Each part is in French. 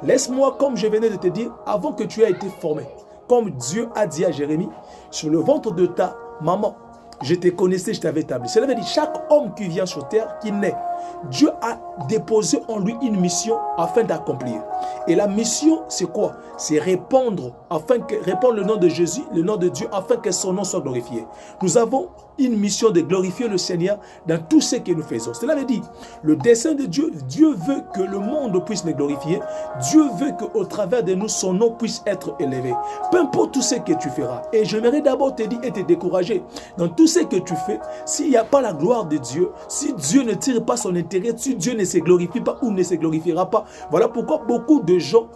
Laisse-moi, comme je venais de te dire, avant que tu aies été formé, comme Dieu a dit à Jérémie, sur le ventre de ta maman, je te connaissais, je t'avais établi. Cela veut dire chaque homme qui vient sur terre, qui naît, Dieu a déposé en lui une mission afin d'accomplir. Et la mission, c'est quoi? C'est répandre le nom de Jésus, le nom de Dieu, afin que son nom soit glorifié. Nous avons une mission de glorifier le Seigneur dans tout ce que nous faisons. Cela veut dire, le dessein de Dieu, Dieu veut que le monde puisse le glorifier. Dieu veut qu'au travers de nous, son nom puisse être élevé. Peu importe tout ce que tu feras. Et j'aimerais d'abord te dire et te décourager. Dans tout ce que tu fais, s'il n'y a pas la gloire de Dieu, si Dieu ne tire pas son intérêt, si Dieu ne se glorifie pas ou ne se glorifiera pas, voilà pourquoi beaucoup de gens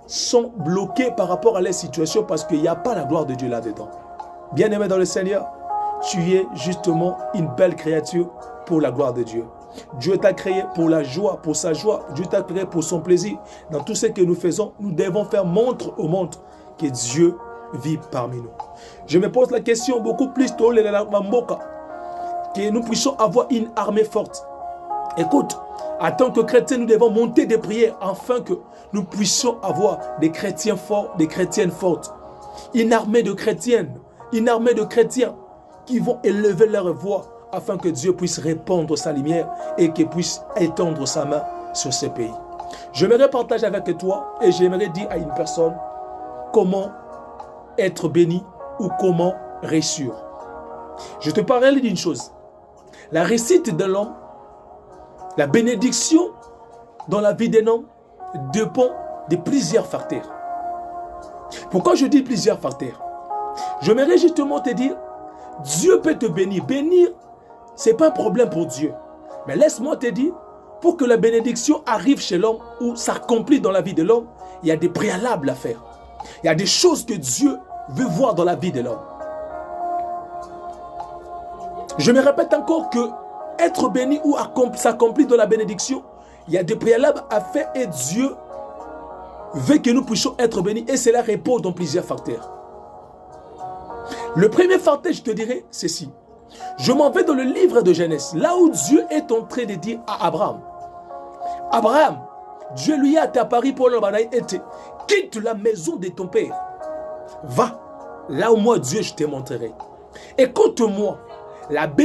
sont bloqués par rapport à leur situation parce qu'il n'y a pas la gloire de Dieu là-dedans. Bien-aimé dans le Seigneur, tu es justement une belle créature pour la gloire de Dieu. Dieu t'a créé pour la joie, pour sa joie. Dieu t'a créé pour son plaisir. Dans tout ce que nous faisons, nous devons faire montre au monde que Dieu vit parmi nous. Je me pose la question beaucoup plus tôt, que nous puissions avoir une armée forte. Écoute, en tant que chrétiens, nous devons monter des prières afin que nous puissions avoir des chrétiens forts, des chrétiennes fortes. Une armée de chrétiennes, une armée de chrétiens qui vont élever leur voix afin que Dieu puisse répandre sa lumière et qu'il puisse étendre sa main sur ce pays. J'aimerais partager avec toi et j'aimerais dire à une personne comment être béni ou comment réussir. Je te parlerai d'une chose. La réussite de l'homme, la bénédiction dans la vie d'un homme dépend de plusieurs facteurs. Pourquoi je dis plusieurs facteurs? J'aimerais justement te dire, Dieu peut te bénir. Bénir, ce n'est pas un problème pour Dieu. Mais laisse-moi te dire, pour que la bénédiction arrive chez l'homme ou s'accomplit dans la vie de l'homme, il y a des préalables à faire. Il y a des choses que Dieu veut voir dans la vie de l'homme. Je me répète encore que être béni ou s'accomplir dans la bénédiction, il y a des préalables à faire et Dieu veut que nous puissions être bénis et cela répond dans plusieurs facteurs. Le premier facteur, je te dirais ceci. Je m'en vais dans le livre de Genèse, là où Dieu est en train de dire à Abraham, Abraham, Dieu lui a apparu pour l'homme et dit, quitte la maison de ton père, va, là où moi Dieu je te montrerai. Écoute-moi, la bénédiction